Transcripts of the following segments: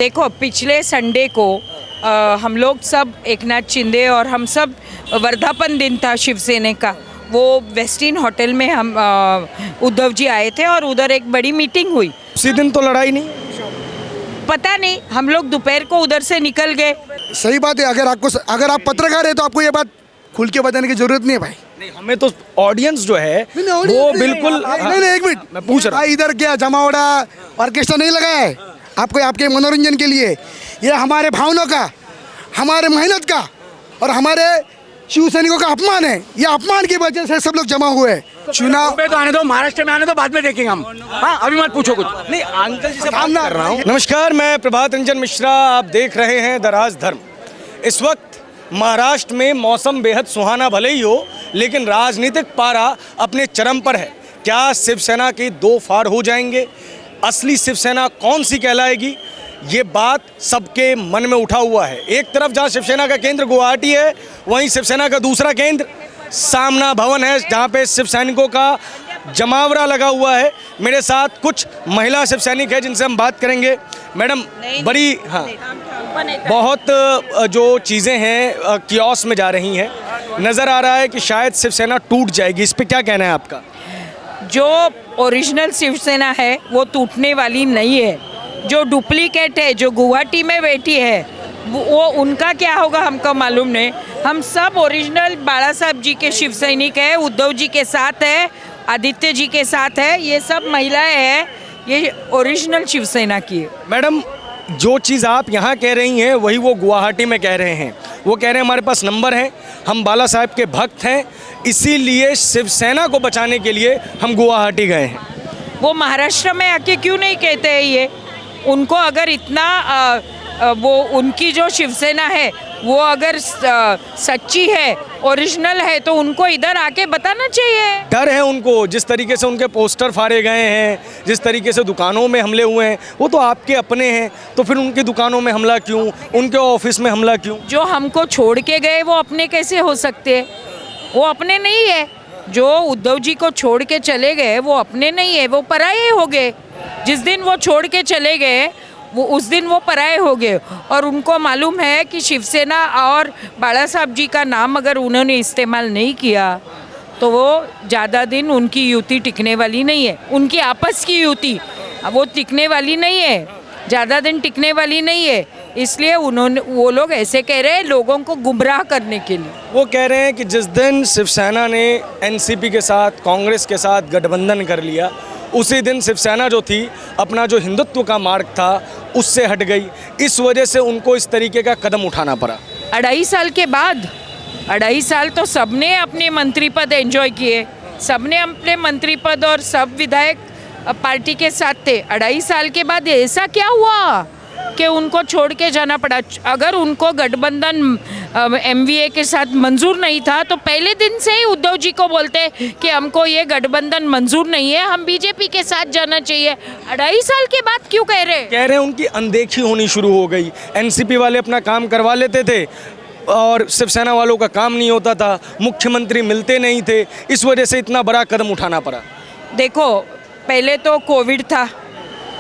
देखो, पिछले संडे को हम लोग सब एकनाथ शिंदे और हम सब वर्धापन दिन था शिवसेना का, वो वेस्टिन होटल में हम उद्धव जी आए थे और उधर एक बड़ी मीटिंग हुई। उसी दिन तो लड़ाई नहीं, पता नहीं, हम लोग दोपहर को उधर से निकल गए। सही बात है। अगर आप पत्रकार है तो आपको ये बात खुल के बताने की जरूरत नहीं है भाई। नहीं हमें तो ऑडियंस जो है वो बिल्कुल नहीं, एक मिनट मैं पूछ रहा हूँ। इधर क्या जमावड़ा ऑर्केस्ट्रा नहीं लगा है आपको, आपके मनोरंजन के लिए। ये हमारे भावनाओं का, हमारे मेहनत का और हमारे शिव सैनिकों का अपमान है। ये अपमान की वजह से सब लोग जमा हुए हैं। चुनाव तो आने दो, महाराष्ट्र में आने दो, बाद में देखेंगे हम। हाँ, अभी मत पूछो कुछ। नहीं अंकल जी से बात कर रहा हूँ। नमस्कार, मैं प्रभात रंजन मिश्रा, आप देख रहे हैं द राजधर्म। इस वक्त महाराष्ट्र में मौसम बेहद सुहाना भले ही हो, लेकिन राजनीतिक पारा अपने चरम पर है। क्या शिवसेना के दो फाड़ हो जाएंगे? असली शिवसेना कौन सी कहलाएगी? ये बात सबके मन में उठा हुआ है। एक तरफ जहां शिवसेना का केंद्र गुवाहाटी है, वहीं शिवसेना का दूसरा केंद्र सामना भवन है, जहां पे शिव सैनिकों का जमावड़ा लगा हुआ है। मेरे साथ कुछ महिला शिव सैनिक है जिनसे हम बात करेंगे। मैडम, बड़ी बहुत जो चीज़ें हैं कियोस्क में जा रही हैं, नज़र आ रहा है कि शायद शिवसेना टूट जाएगी। इस पर क्या कहना है आपका? जो ओरिजिनल शिवसेना है वो टूटने वाली नहीं है। जो डुप्लीकेट है, जो गुवाहाटी में बैठी है, वो उनका क्या होगा हमको मालूम नहीं। हम सब ओरिजिनल बाला साहब जी के शिव सैनिक है, उद्धव जी के साथ है, आदित्य जी के साथ है। ये सब महिलाएं हैं, ये ओरिजिनल शिवसेना की है। मैडम, जो चीज़ आप यहाँ कह रही हैं वही वो गुवाहाटी में कह रहे हैं। वो कह रहे हैं हमारे पास नंबर है, हम बाला साहब के भक्त हैं, इसीलिए शिवसेना को बचाने के लिए हम गुवाहाटी गए हैं। वो महाराष्ट्र में आके क्यों नहीं कहते हैं ये? उनको अगर इतना वो उनकी जो शिवसेना है वो अगर सच्ची है, ओरिजिनल है, तो उनको इधर आके बताना चाहिए। डर है उनको, जिस तरीके से उनके पोस्टर फाड़े गए हैं, जिस तरीके से दुकानों में हमले हुए हैं, वो तो आपके अपने हैं, तो फिर उनकी दुकानों में हमला क्यों, उनके ऑफिस में हमला क्यों? जो हमको छोड़ के गए वो अपने कैसे हो सकते हैं? वो अपने नहीं है। जो उद्धव जी को छोड़ के चले गए वो अपने नहीं है, वो पराये हो गए। जिस दिन वो छोड़ के चले गए वो उस दिन वो पराये हो गए। और उनको मालूम है कि शिवसेना और बाला साहब जी का नाम अगर उन्होंने इस्तेमाल नहीं किया तो वो ज़्यादा दिन उनकी युति टिकने वाली नहीं है। उनकी आपस की युति वो टिकने वाली नहीं है, ज़्यादा दिन टिकने वाली नहीं है। इसलिए वो लोग ऐसे कह रहे हैं लोगों को गुमराह करने के लिए। वो कह रहे हैं कि जिस दिन शिवसेना ने एनसीपी के साथ, कांग्रेस के साथ गठबंधन कर लिया, उसी दिन शिवसेना जो थी अपना जो हिंदुत्व का मार्ग था उससे हट गई। इस वजह से उनको इस तरीके का कदम उठाना पड़ा। 2.5 साल के बाद, 2.5 साल तो सबने अपने मंत्री पद एंजॉय किए, सबने अपने मंत्री पद और सब विधायक पार्टी के साथ थे। 2.5 साल के बाद ऐसा क्या हुआ कि उनको छोड़ के जाना पड़ा? अगर उनको गठबंधन एमवीए के साथ मंजूर नहीं था तो पहले दिन से ही उद्धव जी को बोलते कि हमको ये गठबंधन मंजूर नहीं है, हम बीजेपी के साथ जाना चाहिए। 2.5 साल के बाद क्यों कह रहे हैं? उनकी अनदेखी होनी शुरू हो गई। एनसीपी वाले अपना काम करवा लेते थे और शिवसेना वालों का काम नहीं होता था, मुख्यमंत्री मिलते नहीं थे, इस वजह से इतना बड़ा कदम उठाना पड़ा। देखो, पहले तो कोविड था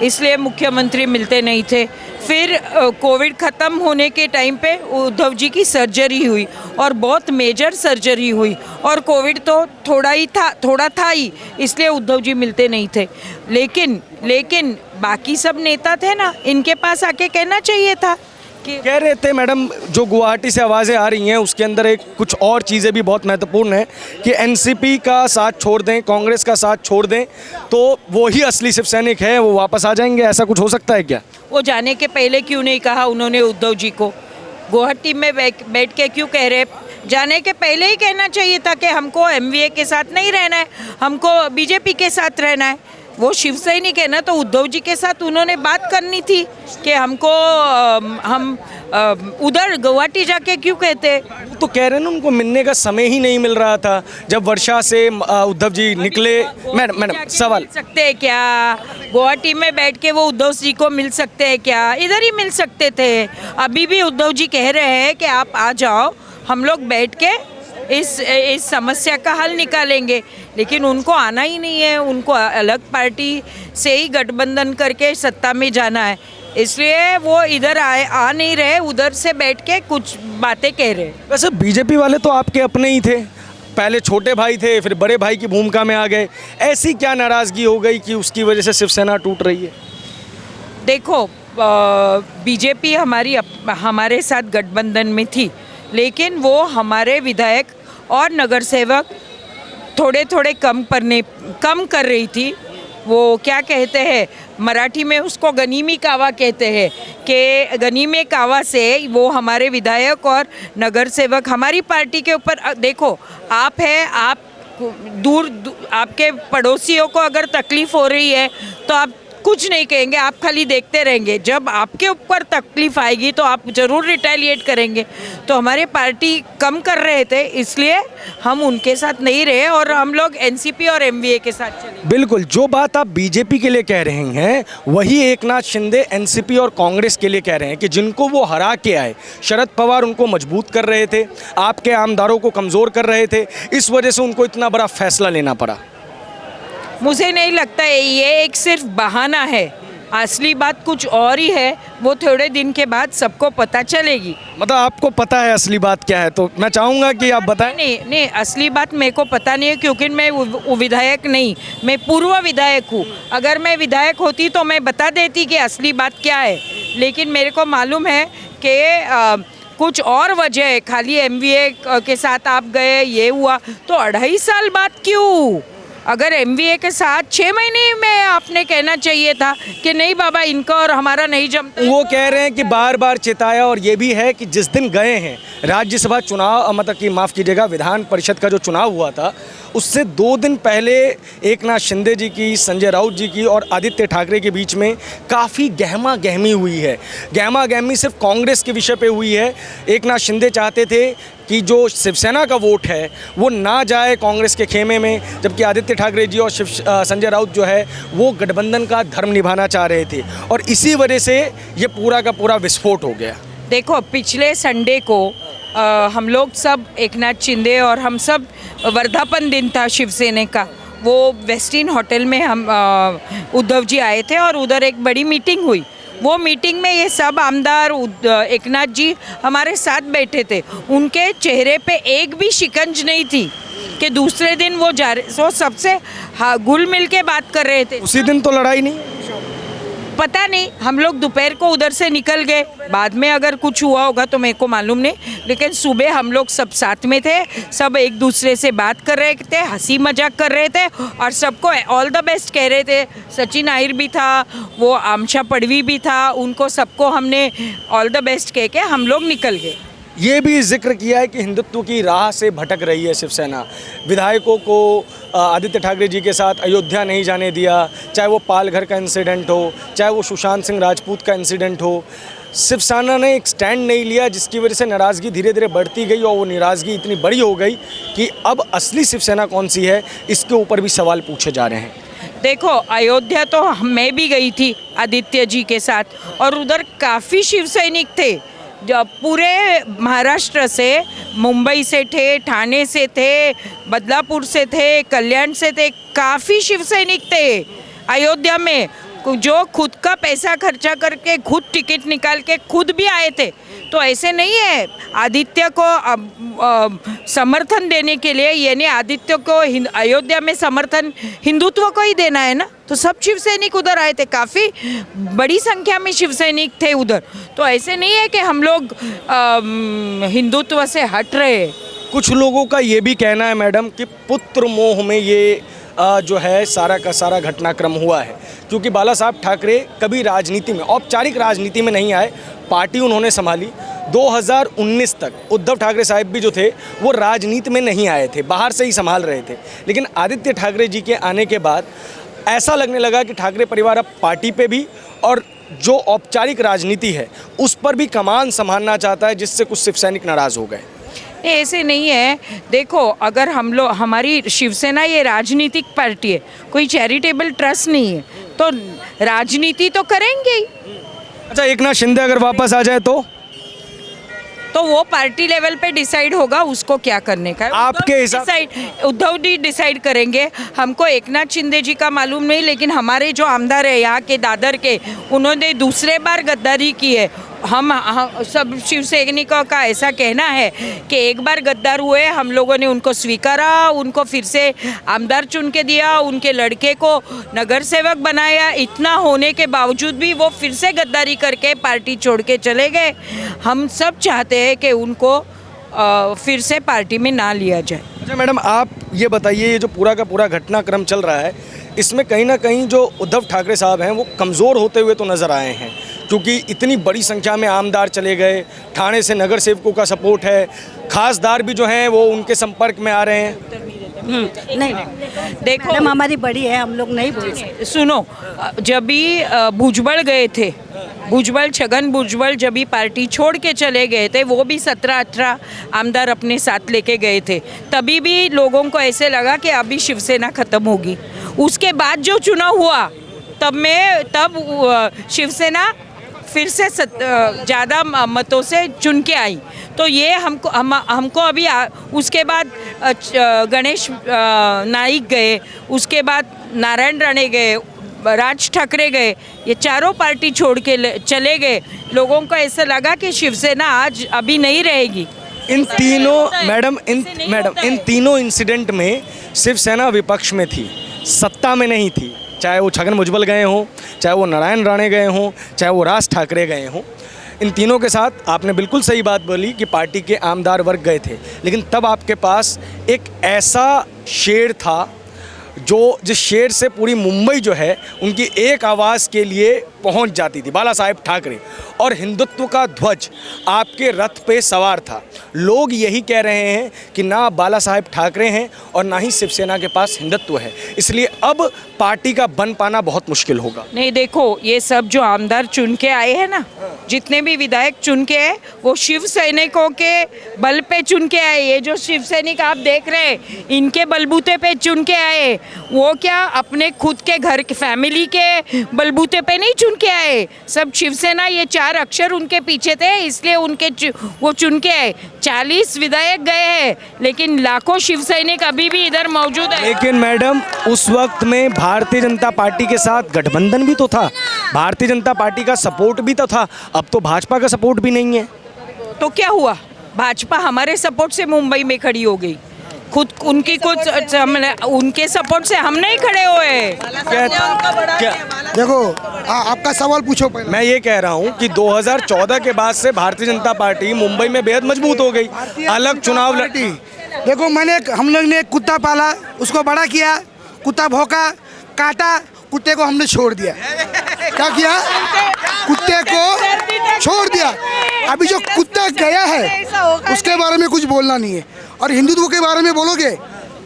इसलिए मुख्यमंत्री मिलते नहीं थे। फिर कोविड ख़त्म होने के टाइम पे उद्धव जी की सर्जरी हुई और बहुत मेजर सर्जरी हुई, और कोविड तो थोड़ा था ही, इसलिए उद्धव जी मिलते नहीं थे। लेकिन बाकी सब नेता थे ना, इनके पास आके कहना चाहिए था कि कह रहे थे। मैडम, जो गुवाहाटी से आवाज़ें आ रही हैं उसके अंदर एक कुछ और चीज़ें भी बहुत महत्वपूर्ण हैं कि एनसीपी का साथ छोड़ दें, कांग्रेस का साथ छोड़ दें तो वो ही असली शिव सैनिक है, वो वापस आ जाएंगे। ऐसा कुछ हो सकता है क्या? वो जाने के पहले क्यों नहीं कहा उन्होंने उद्धव जी को? गुवाहाटी में बैठ के क्यों कह रहे? जाने के पहले ही कहना चाहिए था कि हमको एमवीए के साथ नहीं रहना है, हमको बीजेपी के साथ रहना है। वो शिव सैनिक है ना, तो उद्धव जी के साथ उन्होंने बात करनी थी कि हमको हम उधर गुवाहाटी जाके क्यों कहते? तो कह रहे हैं ना, उनको मिलने का समय ही नहीं मिल रहा था। जब वर्षा से उद्धव जी निकले। मैडम सवाल, मिल सकते हैं क्या? गुवाहाटी में बैठ के वो उद्धव जी को मिल सकते हैं क्या? इधर ही मिल सकते थे। अभी भी उद्धव जी कह रहे हैं कि आप आ जाओ, हम लोग बैठ के इस समस्या का हल निकालेंगे, लेकिन उनको आना ही नहीं है। उनको अलग पार्टी से ही गठबंधन करके सत्ता में जाना है। इसलिए वो इधर आ नहीं रहे, उधर से बैठ के कुछ बातें कह रहे। वैसे बीजेपी वाले तो आपके अपने ही थे, पहले छोटे भाई थे, फिर बड़े भाई की भूमिका में आ गए। ऐसी क्या नाराज़गी हो गई कि उसकी वजह से शिवसेना टूट रही है? देखो, बीजेपी हमारे साथ गठबंधन में थी, लेकिन वो हमारे विधायक और नगर सेवक थोड़े थोड़े कम कर रही थी। वो क्या कहते हैं मराठी में उसको गनीमी कावा कहते हैं कि गनीमे कावा से वो हमारे विधायक और नगर सेवक हमारी पार्टी के ऊपर, देखो आप आपके पड़ोसियों को अगर तकलीफ हो रही है तो आप कुछ नहीं कहेंगे, आप खाली देखते रहेंगे। जब आपके ऊपर तकलीफ आएगी तो आप ज़रूर रिटेलिएट करेंगे। तो हमारे पार्टी कम कर रहे थे, इसलिए हम उनके साथ नहीं रहे और हम लोग एनसीपी और एमवीए के साथ चले। बिल्कुल, जो बात आप बीजेपी के लिए कह रहे हैं वही एकनाथ शिंदे एनसीपी और कांग्रेस के लिए कह रहे हैं कि जिनको वो हरा के आए, शरद पवार उनको मजबूत कर रहे थे, आपके आमदारों को कमज़ोर कर रहे थे, इस वजह से उनको इतना बड़ा फैसला लेना पड़ा। मुझे नहीं लगता है, ये एक सिर्फ बहाना है, असली बात कुछ और ही है। वो थोड़े दिन के बाद सबको पता चलेगी। मतलब आपको पता है असली बात क्या है, तो मैं चाहूँगा कि आप बताएं। नहीं, असली बात मेरे को पता नहीं है, क्योंकि मैं विधायक नहीं, मैं पूर्व विधायक हूँ। अगर मैं विधायक होती तो मैं बता देती कि असली बात क्या है, लेकिन मेरे को मालूम है कि कुछ और वजह है। खाली एमवीए के साथ आप गए, ये हुआ, तो 2.5 साल बाद क्यों? अगर एमवीए के साथ 6 महीने में आपने कहना चाहिए था कि नहीं बाबा, इनका और हमारा नहीं जमता। वो कह रहे हैं कि बार बार चिताया, और ये भी है कि जिस दिन गए हैं राज्यसभा चुनाव, मतलब कि माफ़ कीजिएगा विधान परिषद का जो चुनाव हुआ था, उससे 2 दिन पहले एकनाथ शिंदे जी की, संजय राउत जी की और आदित्य ठाकरे के बीच में काफ़ी गहमा गहमी हुई है। गहमा गहमी सिर्फ कांग्रेस के विषय पे हुई है। एकनाथ शिंदे चाहते थे कि जो शिवसेना का वोट है वो ना जाए कांग्रेस के खेमे में, जबकि आदित्य ठाकरे जी और संजय राउत जो है वो गठबंधन का धर्म निभाना चाह रहे थे, और इसी वजह से ये पूरा का पूरा विस्फोट हो गया। देखो, पिछले संडे को हम लोग सब, एकनाथ शिंदे और हम सब, वर्धापन दिन था शिवसेना का, वो वेस्टिन होटल में हम उद्धव जी आए थे और उधर एक बड़ी मीटिंग हुई। वो मीटिंग में ये सब आमदार, एकनाथ जी हमारे साथ बैठे थे। उनके चेहरे पे एक भी शिकंज नहीं थी कि दूसरे दिन वो सबसे घुल मिल के बात कर रहे थे। उसी दिन तो लड़ाई नहीं, पता नहीं, हम लोग दोपहर को उधर से निकल गए, बाद में अगर कुछ हुआ होगा तो मेरे को मालूम नहीं, लेकिन सुबह हम लोग सब साथ में थे, सब एक दूसरे से बात कर रहे थे, हंसी मजाक कर रहे थे और सबको ऑल द बेस्ट कह रहे थे। सचिन आहिर भी था, वो आमशा पड़वी भी था, उनको सबको हमने ऑल द बेस्ट कह के हम लोग निकल गए। ये भी जिक्र किया है कि हिंदुत्व की राह से भटक रही है शिवसेना। विधायकों को आदित्य ठाकरे जी के साथ अयोध्या नहीं जाने दिया, चाहे वो पालघर का इंसिडेंट हो, चाहे वो सुशांत सिंह राजपूत का इंसिडेंट हो। शिवसेना ने एक स्टैंड नहीं लिया, जिसकी वजह से नाराज़गी धीरे धीरे बढ़ती गई और वो नाराज़गी इतनी बड़ी हो गई कि अब असली शिवसेना कौन सी है, इसके ऊपर भी सवाल पूछे जा रहे हैं। देखो, अयोध्या तो मैं भी गई थी आदित्य जी के साथ, और उधर काफ़ी शिव सैनिक थे, पूरे महाराष्ट्र से, मुंबई से थे, ठाणे से थे, बदलापुर से थे, कल्याण से थे, काफ़ी शिव सैनिक थे अयोध्या में, जो खुद का पैसा खर्चा करके खुद टिकट निकाल के खुद भी आए थे। तो ऐसे नहीं है, आदित्य को समर्थन देने के लिए, यानी आदित्य को अयोध्या में समर्थन हिंदुत्व को ही देना है ना, तो सब शिव सैनिक उधर आए थे, काफ़ी बड़ी संख्या में शिव सैनिक थे उधर। तो ऐसे नहीं है कि हम लोग हिंदुत्व से हट रहे। कुछ लोगों का ये भी कहना है मैडम कि पुत्र मोह में ये जो है सारा का सारा घटनाक्रम हुआ है, क्योंकि बाला साहब ठाकरे कभी राजनीति में, औपचारिक राजनीति में नहीं आए, पार्टी उन्होंने संभाली। 2019 तक उद्धव ठाकरे साहब भी जो थे वो राजनीति में नहीं आए थे, बाहर से ही संभाल रहे थे। लेकिन आदित्य ठाकरे जी के आने के बाद ऐसा लगने लगा कि ठाकरे परिवार अब पार्टी पे भी और जो औपचारिक राजनीति है उस पर भी कमान संभालना चाहता है, जिससे कुछ शिव सैनिक नाराज़ हो गए। नहीं, ऐसे नहीं है। देखो, अगर हम लोग, हमारी शिवसेना ये राजनीतिक पार्टी है, कोई चैरिटेबल ट्रस्ट नहीं है, तो राजनीति तो करेंगे ही। अच्छा, एकनाथ शिंदे अगर वापस आ जाए तो तो वो पार्टी लेवल पे डिसाइड होगा उसको क्या करने का है। आपके हिसाब उद्धव जी डिसाइड करेंगे। हमको एकनाथ शिंदे जी का मालूम नहीं, लेकिन हमारे जो आमदार है यहाँ के दादर के, उन्होंने दूसरे बार गद्दारी की है। हम सब शिव सैनिकों का ऐसा कहना है कि एक बार गद्दार हुए, हम लोगों ने उनको स्वीकारा, उनको फिर से आमदार चुन के दिया, उनके लड़के को नगर सेवक बनाया। इतना होने के बावजूद भी वो फिर से गद्दारी करके पार्टी छोड़ के चले गए। हम सब चाहते हैं कि उनको फिर से पार्टी में ना लिया जाए। अच्छा मैडम, आप ये बताइए, ये जो पूरा का पूरा घटनाक्रम चल रहा है, इसमें कहीं ना कहीं जो उद्धव ठाकरे साहब हैं वो कमज़ोर होते हुए तो नज़र आए हैं, क्योंकि इतनी बड़ी संख्या में आमदार चले गए, ठाणे से नगर सेवकों का सपोर्ट है, खासदार भी जो हैं वो उनके संपर्क में आ रहे हैं। नहीं देखो मैडम, हमारी बड़ी है, हम लोग नहीं बोल सकते। सुनो, जब भी भुजबल गए थे, छगन भुजबल जब भी पार्टी छोड़ के चले गए थे, वो भी 17-18 आमदार अपने साथ लेके गए थे। तभी भी लोगों को ऐसे लगा कि अभी शिवसेना खत्म होगी। उसके बाद जो चुनाव हुआ तब शिवसेना फिर से ज़्यादा मतों से चुन के आई। तो ये हमको अभी उसके बाद गणेश नाइक गए, उसके बाद नारायण राणे गए, राज ठाकरे गए, ये चारों पार्टी छोड़ के चले गए। लोगों को ऐसा लगा कि शिवसेना आज अभी नहीं रहेगी। इन तीनों मैडम इन तीनों इंसिडेंट में शिवसेना विपक्ष में थी, सत्ता में नहीं थी। चाहे वो छगन भुजबल गए हों, चाहे वो नारायण राणे गए हों, चाहे वो राज ठाकरे गए हों, इन तीनों के साथ आपने बिल्कुल सही बात बोली कि पार्टी के आमदार वर्ग गए थे। लेकिन तब आपके पास एक ऐसा शेर था जिस शेर से पूरी मुंबई जो है उनकी एक आवाज़ के लिए पहुंच जाती थी, बाला साहेब ठाकरे। और हिंदुत्व का ध्वज आपके रथ पे सवार था। लोग यही कह रहे हैं कि ना बाला साहेब ठाकरे हैं और ना ही शिवसेना के पास हिंदुत्व है, इसलिए अब पार्टी का बन पाना बहुत मुश्किल होगा। नहीं, देखो, ये सब जो आमदार चुन के आए हैं ना, जितने भी विधायक चुन के आए, वो शिव सैनिकों के बल पे चुन के आए। ये जो शिव सैनिक आप देख रहे हैं, इनके बलबूते पे चुन के आए। वो क्या अपने खुद के घर के फैमिली के बलबूते पे नहीं चुन के आए। सब शिवसेना, ये 4 अक्षर उनके पीछे थे, इसलिए वो चुन के आए। 40 विधायक गए हैं, लेकिन लाखों शिव सैनिक अभी भी इधर मौजूद है। लेकिन मैडम, उस वक्त में भारतीय जनता पार्टी के साथ गठबंधन भी तो था, भारतीय जनता पार्टी का सपोर्ट भी तो था। अब तो भाजपा का सपोर्ट भी नहीं है। तो क्या हुआ? भाजपा हमारे सपोर्ट से मुंबई में खड़ी हो गई। खुद उनकी उनके सपोर्ट से हम नहीं खड़े हुए। क्या देखो आपका सवाल पूछो पहले। मैं ये कह रहा हूँ कि 2014 के बाद से भारतीय जनता पार्टी मुंबई में बेहद मजबूत हो गई, अलग चुनाव लड़ी। देखो, हम लोग ने एक कुत्ता पाला, उसको बड़ा किया, कुत्ता भौंका, काटा, कुत्ते को हमने छोड़ दिया। क्या किया? कुत्ते को छोड़ दिया। अभी जो कुत्ता गया है उसके बारे में कुछ बोलना नहीं है। और हिंदुत्व के बारे में बोलोगे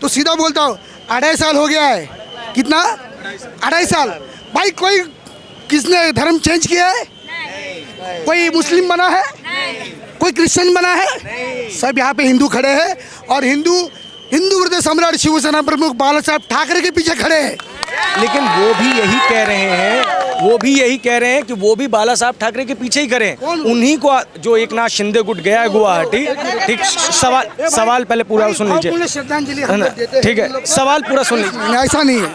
तो सीधा बोलता हूँ, 2.5 साल हो गया है। कितना? 2.5 साल। भाई, कोई किसने धर्म चेंज किया है? कोई मुस्लिम बना है? कोई क्रिश्चियन बना है? सब यहाँ पे हिंदू खड़े हैं और हिंदू हृदय सम्राट शिवसेना प्रमुख बाला साहब ठाकरे के पीछे खड़े हैं। लेकिन वो भी यही कह रहे हैं कि वो भी बाला साहब ठाकरे के पीछे ही करें। उन्हीं को जो एकनाथ शिंदे गुट गया है गुवाहाटी। ठीक, सवाल पहले पूरा सुन लीजिए। श्रद्धांजलि, ठीक है, सवाल पूरा सुन लीजिए। ऐसा नहीं है,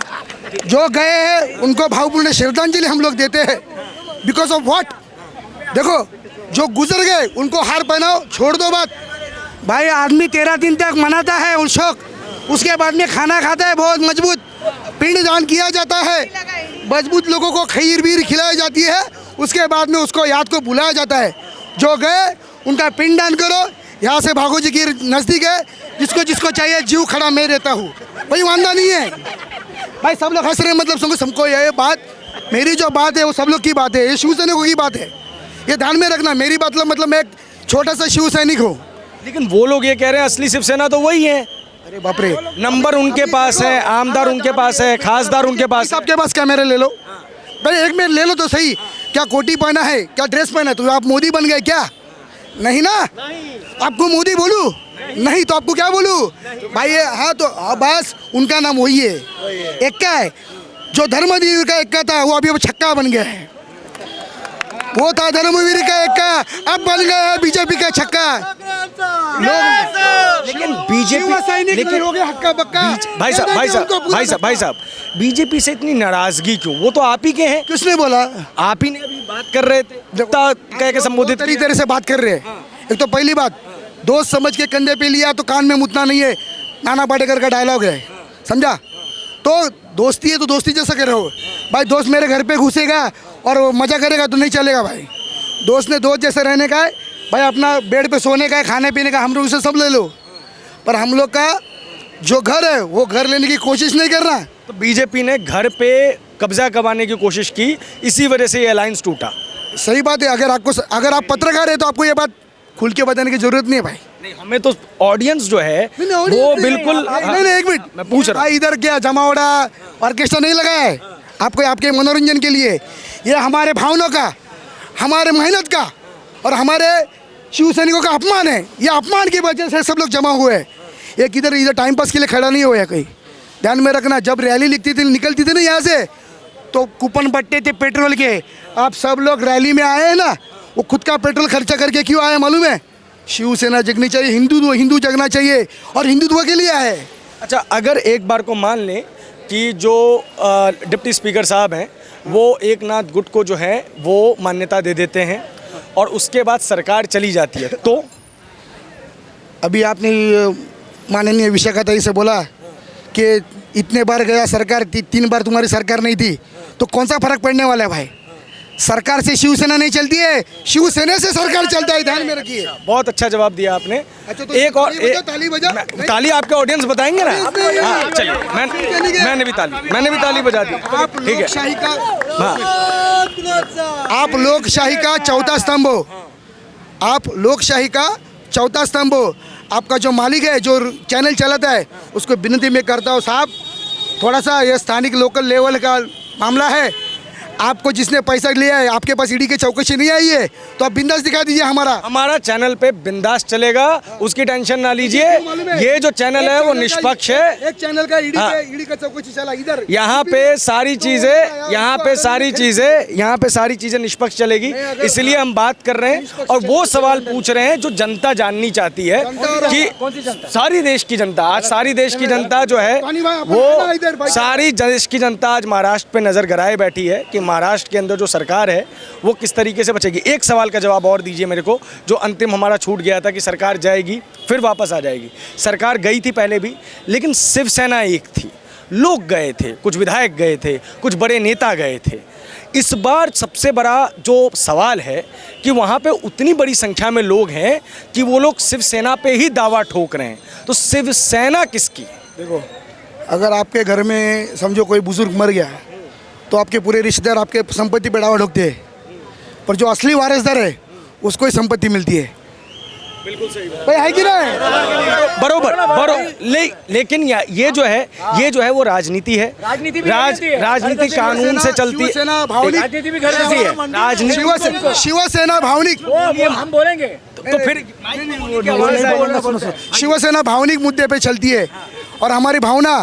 जो गए हैं उनको भावपूर्ण श्रद्धांजलि हम लोग देते हैं। Because of what? देखो, जो गुजर गए उनको हार पहनाओ, छोड़ दो बात। भाई, आदमी 13 दिन तक मनाता है उत्सव, उसके बाद में खाना खाता है, बहुत मजबूत पिंड दान किया जाता है, मजबूत लोगों को खीर बीर खिलाई जाती है, उसके बाद में उसको याद को बुलाया जाता है। जो गए उनका पिंड दान करो। यहाँ से भागो जी की नज़दीक है, जिसको जिसको चाहिए जीव खड़ा मैं देता हूँ, कोई वादा नहीं है। भाई, सब लोग हंस रहे हैं, मतलब सबको ये बात, मेरी जो बात है वो सब लोग की बात है, ये शिव सैनिकों की बात है, ये ध्यान में रखना। मेरी बात मतलब मैं एक छोटा सा शिव सैनिक हूँ। लेकिन वो लोग ये कह रहे हैं असली शिवसेना तो वही है। अरे बाप रे, नंबर उनके पास है, आमदार उनके पास है, खासदार उनके पास है। आपके पास कैमरे ले लो भाई, 1 मिनट ले लो तो सही। क्या कोटी पहना है? क्या ड्रेस पहना है? तो आप मोदी बन गए क्या? नहीं ना? आपको मोदी बोलूं? नहीं तो आपको क्या बोलूं भाई? हाँ, तो बस उनका नाम वही है, एक्का है। जो धर्मवीर का एक्का था वो अभी छक्का बन गया है। वो था धर्मवीर का एक्का, अब बन गया है बीजेपी का छक्का। लोग लेकिन बीजेपी लेकिन हो गया हक्का बक्का। भाई साहब बीजेपी से इतनी नाराजगी क्यों? वो तो आप ही के हैं। किसने बोला? आप ही ने अभी बात कर रहे थे, कह के संबोधित तरी तरह से बात कर रहे हैं। एक तो पहली बात, दोस्त समझ के कंधे पे लिया तो कान में मुतना नहीं है, नाना पाटेकर का डायलॉग है, समझा? तो दोस्ती है तो दोस्ती जैसा कर रहे हो भाई। दोस्त मेरे घर पे घुसेगा और वो मजा करेगा तो नहीं चलेगा भाई। दोस्त ने दोस्त जैसे रहने का है भाई, अपना बेड पे सोने का है, खाने पीने का हम लोग उसे सब ले लो, पर हम लोग का जो घर है वो घर लेने की कोशिश नहीं करना। तो बीजेपी ने घर पे कब्जा करवाने की कोशिश की, इसी वजह से ये अलायंस टूटा। सही बात है। अगर आप पत्रकार है तो आपको ये बात खुल के बताने की जरूरत नहीं है भाई। नहीं, हमें तो ऑडियंस जो है वो बिल्कुल। नहीं, एक मिनट मैं पूछ रहा हूँ। भाई इधर क्या जमावड़ा ऑर्केस्ट्रा नहीं लगा है आपको, आपके मनोरंजन के लिए। ये हमारे भावनों का, हमारे मेहनत का और हमारे शिव सैनिकों का अपमान है। ये अपमान की वजह से सब लोग जमा हुए हैं। ये किधर इधर टाइम पास के लिए खड़ा नहीं हुआ है कहीं। ध्यान में रखना, जब रैली निकलती थी ना यहाँ से, तो कूपन बटते थे पेट्रोल के। आप सब लोग रैली में आए हैं ना, वो खुद का पेट्रोल खर्चा करके क्यों आए मालूम है? शिवसेना जगनी चाहिए, हिंदू जगना चाहिए और हिंदुत्व के लिए आए। अच्छा, अगर एक बार को मान लें कि जो डिप्टी स्पीकर साहब हैं वो एकनाथ गुट को जो है वो मान्यता दे देते हैं और उसके बाद सरकार चली जाती है, तो अभी आपने माननीय विशाखाताई से बोला कि इतने बार गया सरकार, 3 बार तुम्हारी सरकार नहीं थी, तो कौन सा फर्क पड़ने वाला है भाई? सरकार से शिवसेना नहीं चलती है, शिवसेना से सरकार चलता है। ध्यान में रखिए। बहुत अच्छा जवाब दिया आपने। अच्छा, तो एक और ताली बजा। ताली आपके ऑडियंस बताएंगे ना? हाँ, चलिए, मैंने भी ताली बजा दी। आप ठीक है। लोकशाही का, हाँ, आप लोकशाही का चौथा स्तंभ हो। आप लोकशाही का चौथा स्तंभ हो। आपका जो मालिक है, जो चैनल चलाता है, उसको विनती में करता हूँ, साहब थोड़ा सा ये स्थानिक लोकल लेवल का मामला है। आपको जिसने पैसा लिया है, आपके पास ईडी की चौकसी नहीं आई है, तो आप बिंदास दिखा दीजिए। हमारा चैनल पे बिंदास चलेगा, उसकी टेंशन ना लीजिए। ये जो चैनल है वो निष्पक्ष है। एक चैनल का हाँ। ईडी का चौकसी चला इधर। यहाँ पे सारी चीजें निष्पक्ष चलेगी, इसलिए हम बात कर रहे हैं और वो सवाल पूछ रहे हैं जो जनता जाननी चाहती है कि सारी देश की जनता, आज सारी देश की जनता जो है वो सारी देश की जनता आज महाराष्ट्र पे नजर गड़ाए बैठी है कि महाराष्ट्र के अंदर जो सरकार है वो किस तरीके से बचेगी। एक सवाल का जवाब और दीजिए मेरे को, जो अंतिम हमारा छूट गया था कि सरकार जाएगी फिर वापस आ जाएगी। सरकार गई थी पहले भी, लेकिन शिवसेना एक थी, लोग गए थे, कुछ विधायक गए थे, कुछ बड़े नेता गए थे। इस बार सबसे बड़ा जो सवाल है कि वहाँ पे उतनी बड़ी संख्या में लोग हैं कि वो लोग शिवसेना पे ही दावा ठोक रहे हैं, तो शिवसेना किसकी? देखो, अगर आपके घर में समझो कोई बुजुर्ग मर गया तो आपके पूरे रिश्तेदार आपके संपत्ति पे दावा ठोकते हैं, पर जो असली वारिसदार है उसको ही संपत्ति मिलती है। बिल्कुल सही बात भाई, है कि नहीं? बरोबर। लेकिन ये जो है वो राजनीति है। राजनीति कानून से चलती है। शिवसेना भावनिक, राजनीति भी घर जैसी है। राजनीति शिवसेना भावनिक, हम बोलेंगे तो फिर शिवसेना भावनिक मुद्दे पे चलती है और हमारी भावना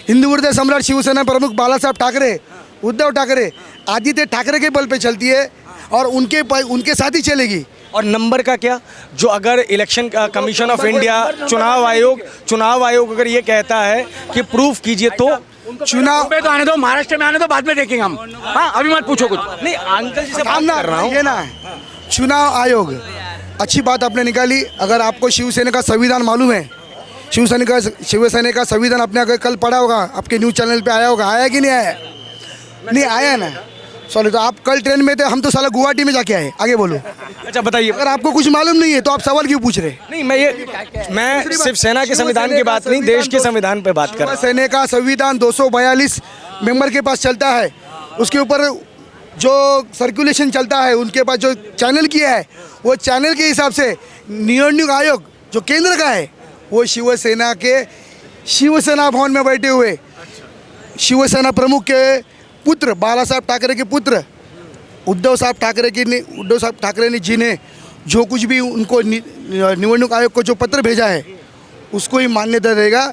हिंदू हृदय सम्राट शिवसेना प्रमुख बाला साहब ठाकरे, उद्धव ठाकरे, आदित्य ठाकरे के बल पे चलती है और उनके साथ ही चलेगी। और नंबर का क्या, जो अगर इलेक्शन कमीशन ऑफ इंडिया, चुनाव आयोग अगर ये कहता है कि प्रूफ कीजिए, तो चुनाव पे तो आने दो, महाराष्ट्र में आने दो, बाद में देखेंगे हम। हाँ, अभी मत पूछो कुछ। नहीं, अंकल जी से बात कर रहा हूँ। ये ना चुनाव आयोग, अच्छी बात आपने निकाली। अगर आपको शिवसेना का संविधान मालूम है, शिवसेना का संविधान आपने अगर कल पढ़ा होगा, आपके न्यूज़ चैनल पे आया होगा, आया कि नहीं आया? नहीं आया ना, सॉरी। तो आप कल ट्रेन में थे, हम तो साला गुवाहाटी में जाके आए। आगे बोलो। अच्छा बताइए। अगर आपको कुछ मालूम नहीं है तो आप सवाल क्यों पूछ रहे? नहीं, मैं सिर्फ सेना के संविधान की बात नहीं, देश के संविधान पे बात कर रहा हूँ। सेना का संविधान 242 मेंबर के पास चलता है, उसके ऊपर जो सर्कुलेशन चलता है, उनके पास जो चैनल किया है, वो चैनल के हिसाब से निवडणूक आयोग जो केंद्र का है, वो शिवसेना के शिवसेना भवन में बैठे हुए शिवसेना प्रमुख के पुत्र, बाला साहब ठाकरे के पुत्र उद्धव साहब ठाकरे ने जी ने जो कुछ भी उनको निवडणूक आयोग को जो पत्र भेजा है उसको ही मान्यता देगा।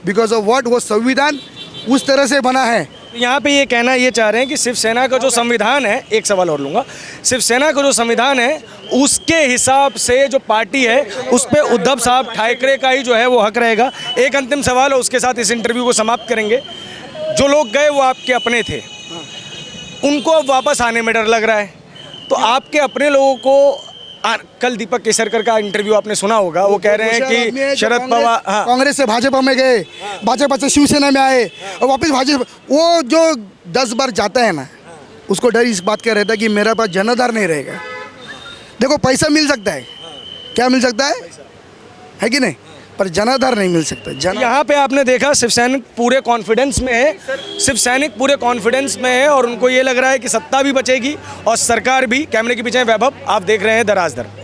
बिकॉज ऑफ व्हाट, वो संविधान उस तरह से बना है यहाँ पे ये कहना ये चाह रहे हैं कि शिवसेना का जो संविधान है, एक सवाल और लूँगा, शिवसेना का जो संविधान है उसके हिसाब से जो पार्टी है उस पे उद्धव साहब ठाकरे का ही जो है वो हक रहेगा। एक अंतिम सवाल है, उसके साथ इस इंटरव्यू को समाप्त करेंगे। जो लोग गए वो आपके अपने थे, उनको अब वापस आने में डर लग रहा है, तो आपके अपने लोगों को कल दीपक केसरकर का इंटरव्यू आपने सुना होगा, वो कह रहे हैं कि शरद पवार कांग्रेस से भाजपा में गए, भाजपा से शिवसेना में आए और वापस भाजपा, वो जो 10 बार जाता है ना, उसको डर इस बात का रहता है कि मेरा पास जनाधार नहीं रहेगा। देखो पैसा मिल सकता है, क्या मिल सकता है कि नहीं, पर जनाधार नहीं मिल सकता। यहाँ पे आपने देखा शिव सैनिक पूरे कॉन्फिडेंस में है, शिव सैनिक पूरे कॉन्फिडेंस में है और उनको ये लग रहा है कि सत्ता भी बचेगी और सरकार भी। कैमरे के पीछे वैभव, आप देख रहे हैं दराज धर्म।